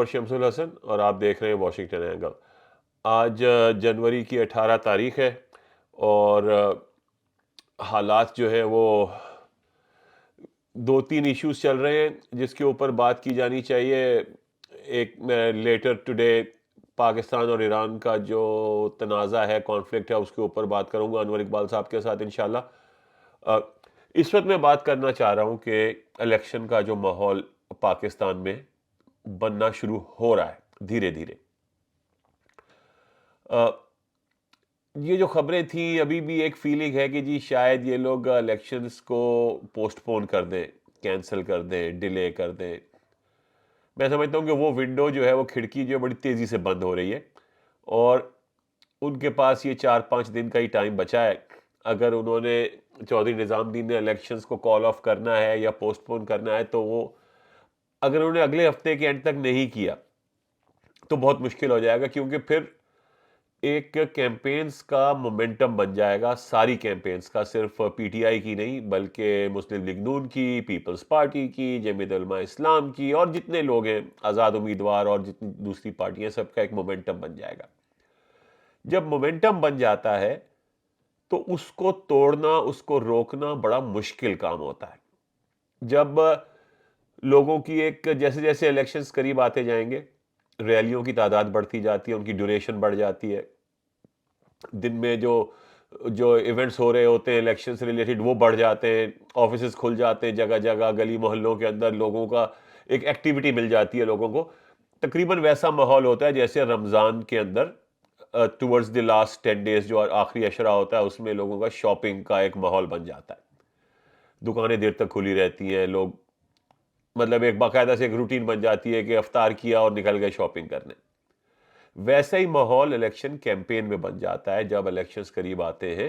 عمر شمس الحسن اور آپ دیکھ رہے ہیں واشنگٹن اینگل۔ آج جنوری کی 18 تاریخ ہے اور حالات جو ہے وہ دو تین ایشوز چل رہے ہیں جس کے اوپر بات کی جانی چاہیے۔ ایک میں لیٹر ٹوڈے پاکستان اور ایران کا جو تنازع ہے، کانفلکٹ ہے، اس کے اوپر بات کروں گا انور اقبال صاحب کے ساتھ انشاءاللہ۔ اس وقت میں بات کرنا چاہ رہا ہوں کہ الیکشن کا جو ماحول پاکستان میں بننا شروع ہو رہا ہے دھیرے دھیرے۔ یہ جو خبریں تھیں، ابھی بھی ایک فیلنگ ہے کہ جی شاید یہ لوگ الیکشنز کو پوسٹ پون کر دیں، کینسل کر دیں، ڈیلے کر دیں۔ میں سمجھتا ہوں کہ وہ ونڈو جو ہے، وہ کھڑکی جو ہے بڑی تیزی سے بند ہو رہی ہے اور ان کے پاس یہ 4-5 دن کا ہی ٹائم بچا ہے۔ اگر انہوں نے چودھری نظام الدین نے الیکشنز کو کال آف کرنا ہے یا پوسٹ پون کرنا ہے، تو وہ اگر انہوں نے اگلے ہفتے کے اینڈ تک نہیں کیا تو بہت مشکل ہو جائے گا، کیونکہ پھر ایک کیمپینز کا مومنٹم بن جائے گا، ساری کیمپینز کا، صرف پی ٹی آئی کی نہیں بلکہ مسلم لیگ نون کی، پیپلز پارٹی کی، جمعیت علماء اسلام کی، اور جتنے لوگ ہیں آزاد امیدوار اور جتنی دوسری پارٹیاں، سب کا ایک مومنٹم بن جائے گا۔ جب مومنٹم بن جاتا ہے تو اس کو توڑنا، اس کو روکنا بڑا مشکل کام ہوتا ہے۔ جب لوگوں کی ایک جیسے جیسے الیکشنز قریب آتے جائیں گے، ریلیوں کی تعداد بڑھتی جاتی ہے، ان کی ڈیوریشن بڑھ جاتی ہے، دن میں جو ایونٹس ہو رہے ہوتے ہیں الیکشن سے ریلیٹڈ وہ بڑھ جاتے ہیں، آفیسز کھل جاتے ہیں جگہ جگہ، گلی محلوں کے اندر لوگوں کا ایک ایکٹیویٹی مل جاتی ہے لوگوں کو۔ تقریباً ویسا ماحول ہوتا ہے جیسے رمضان کے اندر ٹورڈز دی لاسٹ 10 ڈیز جو آخری عشرہ ہوتا ہے، اس میں لوگوں کا شاپنگ کا ایک ماحول بن جاتا ہے، دکانیں دیر تک کھلی رہتی ہیں، لوگ مطلب ایک باقاعدہ سے ایک روٹین بن جاتی ہے کہ افطار کیا اور نکل گئے شاپنگ کرنے۔ ویسا ہی ماحول الیکشن کیمپین میں بن جاتا ہے جب الیکشنز قریب آتے ہیں،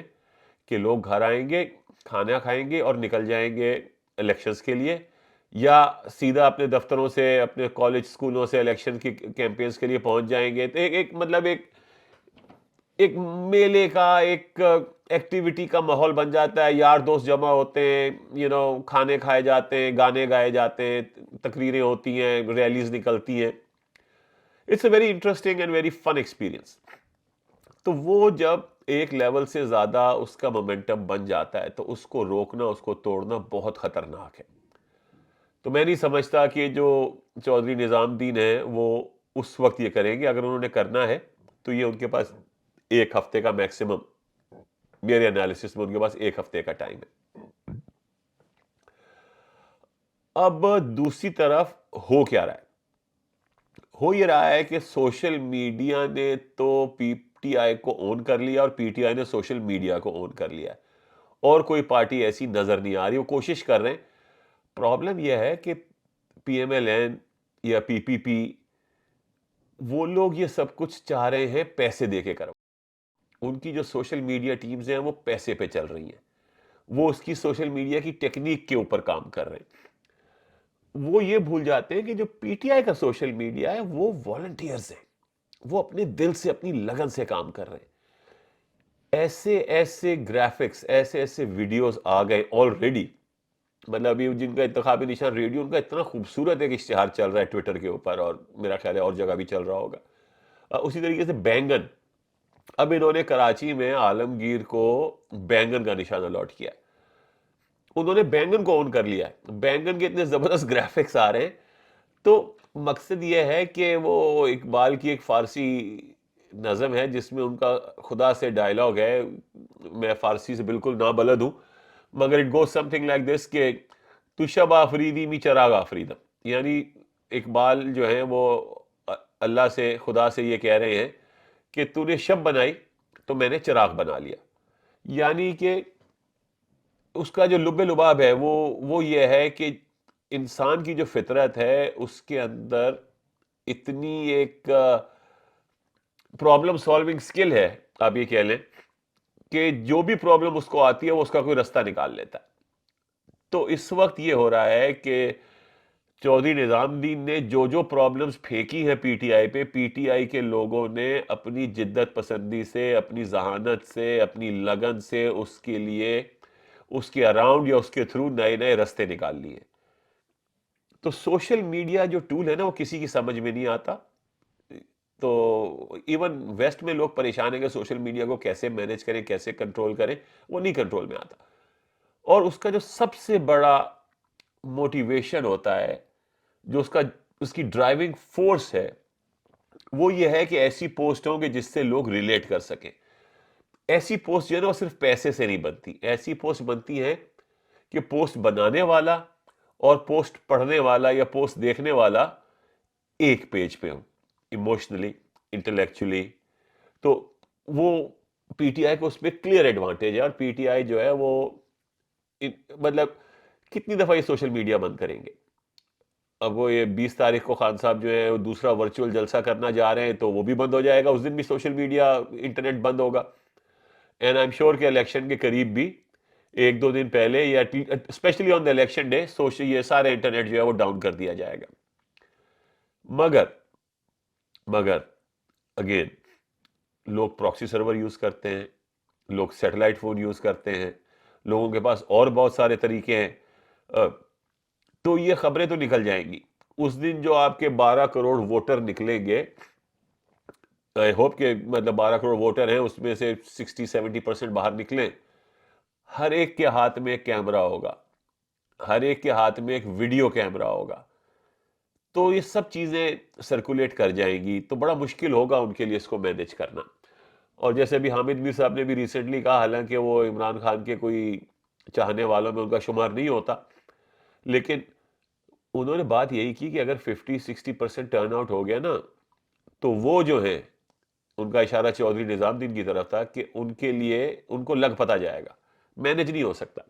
کہ لوگ گھر آئیں گے، کھانا کھائیں گے اور نکل جائیں گے الیکشنز کے لیے، یا سیدھا اپنے دفتروں سے، اپنے کالج سکولوں سے الیکشن کی کیمپینز کے لیے پہنچ جائیں گے۔ تو ایک مطلب ایک میلے کا، ایک ایکٹیویٹی کا ماحول بن جاتا ہے، یار دوست جمع ہوتے ہیں، کھانے کھائے جاتے ہیں، گانے گائے جاتے ہیں، تقریریں ہوتی ہیں، ریلیز نکلتی ہیں۔ It's a very interesting and very fun experience. تو وہ جب ایک لیول سے زیادہ اس کا مومنٹم بن جاتا ہے تو اس کو روکنا، اس کو توڑنا بہت خطرناک ہے۔ تو میں نہیں سمجھتا کہ جو چودھری نظام الدین ہے وہ اس وقت یہ کریں گے۔ اگر انہوں نے کرنا ہے تو یہ ان کے پاس ایک ہفتے کا میکسیمم، میرے انالیسس میں ان کے پاس ایک ہفتے کا ٹائم ہے۔ اب دوسری طرف ہو کیا رہا ہے؟ ہو یہ رہا ہے کہ سوشل میڈیا نے تو پی ٹی آئی کو اون کر لیا اور پی ٹی آئی نے سوشل میڈیا کو اون کر لیا ہے، اور کوئی پارٹی ایسی نظر نہیں آ رہی۔ وہ کوشش کر رہے ہیں۔ پرابلم یہ ہے کہ پی ایم ایل این یا پی پی پی، وہ لوگ یہ سب کچھ چاہ رہے ہیں پیسے دے کے کرو۔ ان کی جو سوشل میڈیا ٹیمز ہیں وہ پیسے پہ چل رہی ہیں، وہ اس کی سوشل میڈیا کی ٹیکنیک کے اوپر کام کر رہے ہیں۔ وہ یہ بھول جاتے ہیں کہ جو پی ٹی آئی کا سوشل میڈیا ہے وہ والنٹیئرز ہیں، وہ اپنے دل سے، اپنی لگن سے کام کر رہے ہیں۔ ایسے ایسے گرافکس، ایسے ایسے ویڈیوز آ گئے آلریڈی، مطلب ابھی جن کا انتخابی نشان ریڈیو، ان کا اتنا خوبصورت ایک اشتہار چل رہا ہے ٹویٹر کے اوپر، اور میرا خیال ہے اور جگہ بھی چل رہا ہوگا۔ اسی طریقے سے بینگن، اب انہوں نے کراچی میں عالمگیر کو بینگن کا نشان الاٹ کیا، انہوں نے بینگن کو اون کر لیا ہے۔ بینگن کے اتنے زبردست گرافکس آ رہے ہیں۔ تو مقصد یہ ہے کہ وہ اقبال کی ایک فارسی نظم ہے جس میں ان کا خدا سے ڈائلاگ ہے، میں فارسی سے بالکل نابلد ہوں، مگر it goes some thing like this کہ تو شب آفریدی می چراغ آفریدم، یعنی اقبال جو ہیں وہ اللہ سے، خدا سے یہ کہہ رہے ہیں کہ تو نے شب بنائی تو میں نے چراغ بنا لیا۔ یعنی کہ اس کا جو لب لباب ہے وہ یہ ہے کہ انسان کی جو فطرت ہے اس کے اندر اتنی ایک پرابلم سالونگ سکل ہے، آپ یہ کہہ لیں کہ جو بھی پرابلم اس کو آتی ہے وہ اس کا کوئی رستہ نکال لیتا ہے۔ تو اس وقت یہ ہو رہا ہے کہ چودھری نظام الدین نے جو پرابلمز پھینکی ہیں پی ٹی آئی پہ، پی ٹی آئی کے لوگوں نے اپنی جدت پسندی سے، اپنی ذہانت سے، اپنی لگن سے اس کے لیے، اس کے اراؤنڈ یا اس کے تھرو نئے نئے رستے نکال لیے۔ تو سوشل میڈیا جو ٹول ہے نا وہ کسی کی سمجھ میں نہیں آتا. تو ایون ویسٹ میں لوگ پریشان ہیں کہ سوشل میڈیا کو کیسے مینج کریں, کیسے کنٹرول کریں, وہ نہیں کنٹرول میں آتا. اور اس کا جو سب سے بڑا موٹیویشن ہوتا ہے, جو اس کی ڈرائیونگ فورس ہے, وہ یہ ہے کہ ایسی پوسٹ ہوں کہ جس سے لوگ ریلیٹ کر سکیں. ایسی پوسٹ جو ہے نا وہ صرف پیسے سے نہیں بنتی. ایسی پوسٹ بنتی ہے کہ پوسٹ بنانے والا اور پوسٹ پڑھنے والا یا پوسٹ دیکھنے والا ایک پیج پہ ہوں, ایموشنلی, انٹلیکچولی. تو وہ پی ٹی آئی کو اس پہ کلیئر ایڈوانٹیج ہے. اور پی ٹی آئی جو ہے وہ مطلب کتنی دفعہ یہ سوشل میڈیا بند کریں گے. اب وہ یہ 20 تاریخ کو خان صاحب جو ہے دوسرا ورچوئل جلسہ کرنا جا رہے ہیں, تو وہ بھی بند ہو جائے گا. اس دن بھی سوشل میڈیا, انٹرنیٹ بند ہوگا. اینڈ آئی ایم شیور کہ الیکشن کے قریب بھی ایک دو دن پہلے یا especially on the election day یہ سارے انٹرنیٹ جو ہے وہ ڈاؤن کر دیا جائے گا. مگر اگین لوگ پراکسی سرور یوز کرتے ہیں, لوگ سیٹلائٹ فون یوز کرتے ہیں, لوگوں کے پاس اور بہت سارے طریقے ہیں. تو یہ خبریں تو نکل جائیں گی. اس دن جو آپ کے 12 کروڑ ووٹر نکلیں گے, آئی ہوپ کہ مطلب 12 کروڑ ووٹر ہیں, اس میں سے 60-70% باہر نکلیں. ہر ایک کے ہاتھ میں ایک کیمرہ ہوگا, ہر ایک کے ہاتھ میں ایک ویڈیو کیمرہ ہوگا. تو یہ سب چیزیں سرکولیٹ کر جائیں گی, تو بڑا مشکل ہوگا ان کے لیے اس کو مینیج کرنا. اور جیسے ابھی حامد میر صاحب نے بھی ریسنٹلی کہا, حالانکہ وہ عمران خان کے کوئی چاہنے والوں میں ان کا شمار نہیں ہوتا, لیکن انہوں نے بات یہی کی کہ اگر 50-60% ٹرن آؤٹ ہو گیا نا, تو وہ جو ہے, ان کا اشارہ چودھری نظام الدین کی طرف تھا کہ ان کے لیے ان کو لگ پتا جائے گا, مینج نہیں ہو سکتا.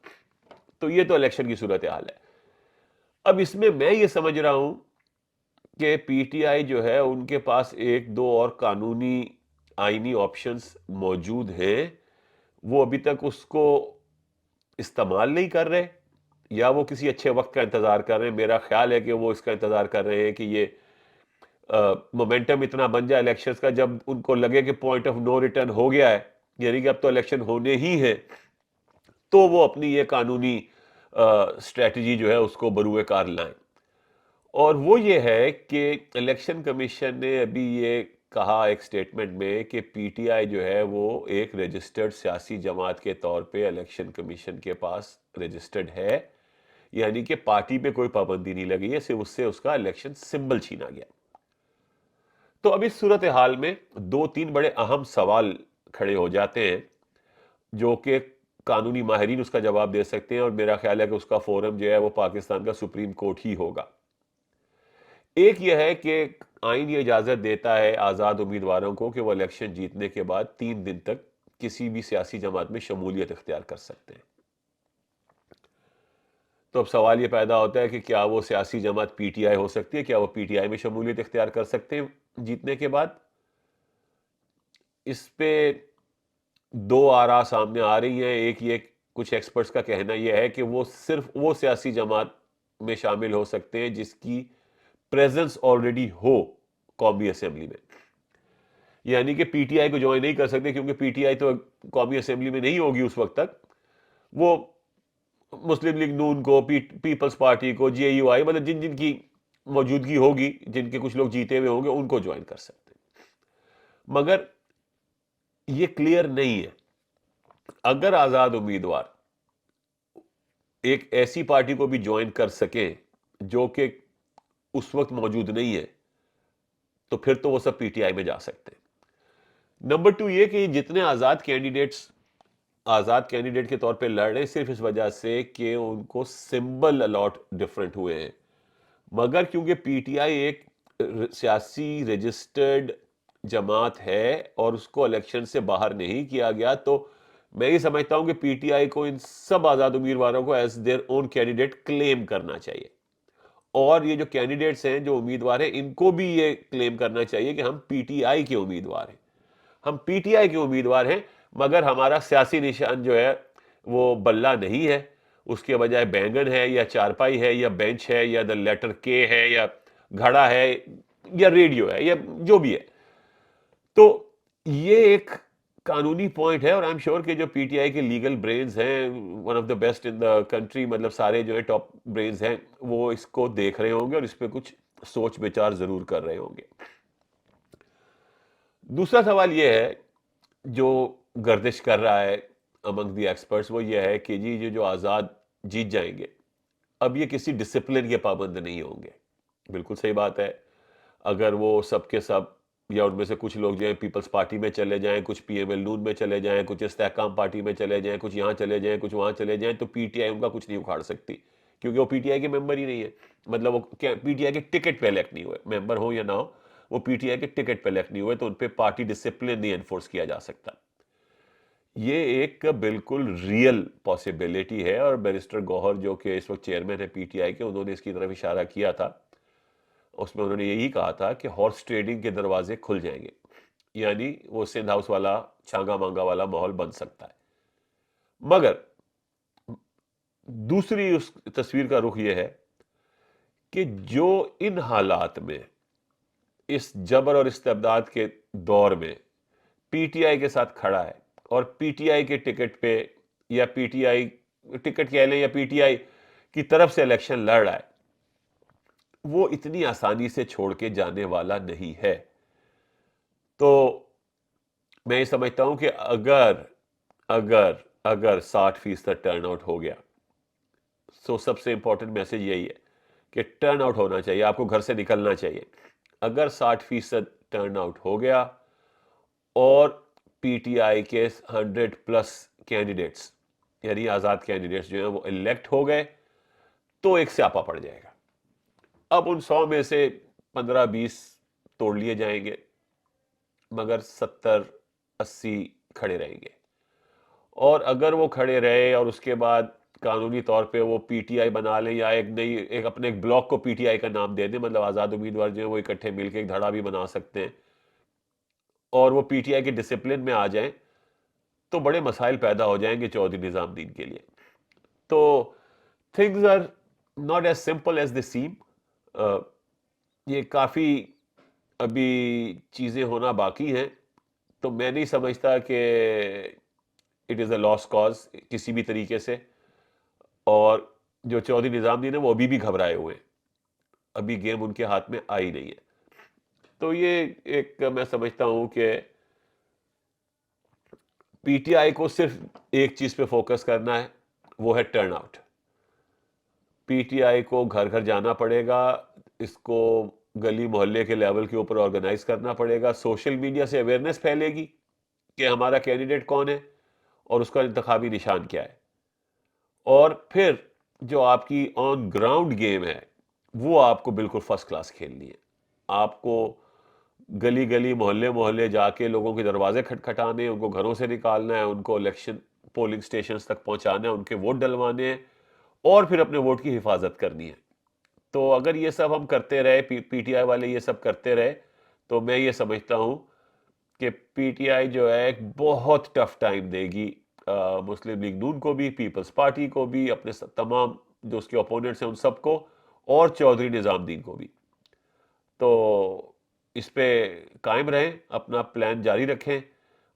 تو یہ تو الیکشن کی صورتحال ہے. اب اس میں یہ سمجھ رہا ہوں کہ پی ٹی آئی جو ہے ان کے پاس ایک دو اور قانونی آئینی آپشنز موجود ہیں. وہ ابھی تک اس کو استعمال نہیں کر رہے, یا وہ کسی اچھے وقت کا انتظار کر رہے ہیں. میرا خیال ہے کہ وہ اس کا انتظار کر رہے ہیں کہ یہ مومنٹم اتنا بن جائے الیکشنز کا, جب ان کو لگے کہ پوائنٹ آف نو ریٹرن ہو گیا ہے, یعنی کہ اب تو الیکشن ہونے ہی ہیں, تو وہ اپنی یہ قانونی اسٹریٹجی جو ہے اس کو بروئے کار لائیں. اور وہ یہ ہے کہ الیکشن کمیشن نے ابھی یہ کہا ایک سٹیٹمنٹ میں کہ پی ٹی آئی جو ہے وہ ایک رجسٹرڈ سیاسی جماعت کے طور پہ الیکشن کمیشن کے پاس رجسٹرڈ ہے, یعنی کہ پارٹی پہ کوئی پابندی نہیں لگی ہے, صرف اس سے اس کا الیکشن سمبل چھینا گیا. تو اب اس صورتحال میں 2-3 بڑے اہم سوال کھڑے ہو جاتے ہیں, جو کہ قانونی ماہرین اس کا جواب دے سکتے ہیں, اور میرا خیال ہے کہ اس کا فورم جو ہے وہ پاکستان کا سپریم کورٹ ہی ہوگا. ایک یہ ہے کہ آئین یہ اجازت دیتا ہے آزاد امیدواروں کو کہ وہ الیکشن جیتنے کے بعد 3 دن تک کسی بھی سیاسی جماعت میں شمولیت اختیار کر سکتے ہیں. تو اب سوال یہ پیدا ہوتا ہے کہ کیا وہ سیاسی جماعت پی ٹی آئی ہو سکتی ہے, کیا وہ پی ٹی آئی میں شمولیت اختیار کر سکتے ہیں جیتنے کے بعد. اس پہ دو آراء سامنے آ رہی ہیں. ایک یہ کچھ ایکسپرٹس کا کہنا یہ ہے کہ وہ صرف وہ سیاسی جماعت میں شامل ہو سکتے ہیں جس کی پریزنس آلریڈی ہو قومی اسمبلی میں, یعنی کہ پی ٹی آئی کو جوائن نہیں کر سکتے, کیونکہ پی ٹی آئی تو قومی اسمبلی میں نہیں ہوگی اس وقت تک. وہ مسلم لیگ نون کو, پیپلز پارٹی کو, جے یو آئی, مطلب جن کی موجودگی ہوگی, جن کے کچھ لوگ جیتے ہوئے ہوں گے, ان کو جوائن کر سکتے ہیں. مگر یہ کلیئر نہیں ہے. اگر آزاد امیدوار ایک ایسی پارٹی کو بھی جوائن کر سکیں جو کہ اس وقت موجود نہیں ہے, تو پھر تو وہ سب پی ٹی آئی میں جا سکتے ہیں. نمبر 2 یہ کہ جتنے آزاد کینڈیڈیٹ کے طور پہ لڑ رہے ہیں صرف اس وجہ سے کہ ان کو سمبل الاٹ ڈفرنٹ ہوئے ہیں. مگر کیونکہ پی ٹی آئی ایک سیاسی رجسٹرڈ جماعت ہے اور اس کو الیکشن سے باہر نہیں کیا گیا, تو میں یہ سمجھتا ہوں کہ پی ٹی آئی کو ان سب آزاد امیدواروں کو ایز دیئر اون کینڈیڈیٹ کلیم کرنا چاہیے. اور یہ جو کینڈیڈیٹس ہیں, جو امیدوار ہیں, ان کو بھی یہ کلیم کرنا چاہیے کہ ہم پی ٹی آئی کے امیدوار ہیں, ہم پی ٹی آئی کے امیدوار ہیں, مگر ہمارا سیاسی نشان جو ہے وہ بلہ نہیں ہے, اس کے بجائے بینگن ہے, یا چارپائی ہے, یا بینچ ہے, یا دا لیٹر کے ہے, یا گھڑا ہے, یا ریڈیو ہے, یا جو بھی ہے. تو یہ ایک قانونی پوائنٹ ہے، اور آئی ایم شیور کہ جو پی ٹی آئی کے لیگل برینز ہیں، one of the best in the country, مطلب سارے جو ہے ٹاپ برینز ہیں، وہ اس کو دیکھ رہے ہوں گے اور اس پہ کچھ سوچ بچار ضرور کر رہے ہوں گے۔ دوسرا سوال یہ ہے جو گردش کر رہا ہے امنگ دی ایکسپرٹس، وہ یہ ہے کہ جی یہ جو آزاد جیت جائیں گے، اب یہ کسی ڈسپلن کے پابند نہیں ہوں گے۔ بالکل صحیح بات ہے، اگر وہ سب کے سب یا ان میں سے کچھ لوگ جو ہیں پیپلز پارٹی میں چلے جائیں، کچھ پی ایم ایل نون میں چلے جائیں، کچھ استحکام پارٹی میں چلے جائیں، کچھ یہاں چلے جائیں، کچھ وہاں چلے جائیں، تو پی ٹی آئی ان کا کچھ نہیں اکھاڑ سکتی، کیونکہ وہ پی ٹی آئی کے ممبر ہی نہیں ہے۔ مطلب وہ پی ٹی آئی کے ٹکٹ پہ الیکٹ نہیں ہوئے، ممبر ہو یا نہ ہو، وہ پی ٹی آئی کے ٹکٹ پہ الیکٹ نہیں ہوئے، تو ان پہ پارٹی ڈسپلن نہیں انفورس کیا جا سکتا۔ یہ ایک بالکل ریئل پاسبلٹی ہے، اور بیرسٹر گوہر جو کہ اس وقت چیئرمین ہے پی ٹی آئی کے، انہوں نے اس کی طرف اشارہ کیا تھا۔ اس میں انہوں نے یہی کہا تھا کہ ہارس ٹریڈنگ کے دروازے کھل جائیں گے، یعنی وہ سندھ ہاؤس والا چھانگا مانگا والا ماحول بن سکتا ہے۔ مگر دوسری اس تصویر کا رخ یہ ہے کہ جو ان حالات میں، اس جبر اور استبداد کے دور میں پی ٹی آئی کے ساتھ کھڑا ہے اور پی ٹی آئی کے ٹکٹ پہ، یا پی ٹی آئی ٹکٹ کہہ لیں یا پی ٹی آئی کی طرف سے الیکشن لڑ رہا ہے، وہ اتنی آسانی سے چھوڑ کے جانے والا نہیں ہے۔ تو میں یہ سمجھتا ہوں کہ اگر 60% ٹرن آؤٹ ہو گیا، سو سب سے امپورٹنٹ میسج یہی ہے کہ ٹرن آؤٹ ہونا چاہیے، آپ کو گھر سے نکلنا چاہیے۔ اگر 60% ٹرن آؤٹ ہو گیا اور پی ٹی آئی کے 100+ کینڈیڈیٹس، یعنی آزاد کینڈیڈیٹس جو ہیں وہ الیکٹ ہو گئے، تو ایک سیاپا پڑ جائے گا۔ اب ان 100 میں سے 15-20 توڑ لیے جائیں گے، مگر 70-80 کھڑے رہیں گے۔ اور اگر وہ کھڑے رہے اور اس کے بعد قانونی طور پہ وہ پی ٹی آئی بنا لیں، یا اپنے ایک بلاک کو پی ٹی آئی کا نام دے دیں، مطلب آزاد امیدوار جو ہیں وہ اکٹھے مل کے ایک دھڑا بھی بنا سکتے ہیں، اور وہ پی ٹی آئی کے ڈسپلن میں آ جائیں، تو بڑے مسائل پیدا ہو جائیں گے چودھری نظام الدین کے لیے۔ تو things are not as simple as they seem۔ یہ کافی ابھی چیزیں ہونا باقی ہیں، تو میں نہیں سمجھتا کہ it is a loss cause کسی بھی طریقے سے، اور جو چودھری نظام الدین ہے وہ ابھی بھی گھبرائے ہوئے ہیں، ابھی گیم ان کے ہاتھ میں آئی نہیں ہے۔ تو یہ ایک میں سمجھتا ہوں کہ پی ٹی آئی کو صرف ایک چیز پہ فوکس کرنا ہے، وہ ہے turn out. P T I کو گھر گھر جانا پڑے گا، اس کو گلی محلے کے لیول کے اوپر آرگنائز کرنا پڑے گا، سوشل میڈیا سے اویئرنیس پھیلے گی کہ ہمارا کینڈیڈیٹ کون ہے اور اس کا انتخابی نشان کیا ہے، اور پھر جو آپ کی آن گراؤنڈ گیم ہے وہ آپ کو بالکل فرسٹ کلاس کھیلنی ہے۔ آپ کو گلی گلی محلے محلے جا کے لوگوں کے دروازے کھٹکھٹانے، ان کو گھروں سے نکالنا ہے، ان کو الیکشن پولنگ سٹیشنز تک پہنچانا ہے، ان کے ووٹ ڈلوانے ہیں، اور پھر اپنے ووٹ کی حفاظت کرنی ہے۔ تو اگر یہ سب ہم کرتے رہے، پی ٹی آئی والے یہ سب کرتے رہے، تو میں یہ سمجھتا ہوں کہ پی ٹی آئی جو ہے ایک بہت ٹف ٹائم دے گی مسلم لیگ نون کو بھی، پیپلز پارٹی کو بھی، اپنے تمام جو اس کے اپوننٹس ہیں ان سب کو، اور چودھری نظام الدین کو بھی۔ تو اس پہ قائم رہیں، اپنا پلان جاری رکھیں،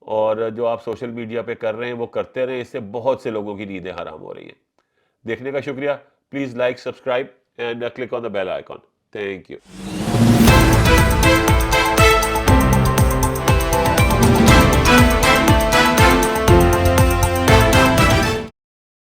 اور جو آپ سوشل میڈیا پہ کر رہے ہیں وہ کرتے رہیں، اس سے بہت سے لوگوں کی نیندیں حرام ہو رہی ہیں۔ دیکھنے کا شکریہ، please like, subscribe and click on the bell icon. Thank you.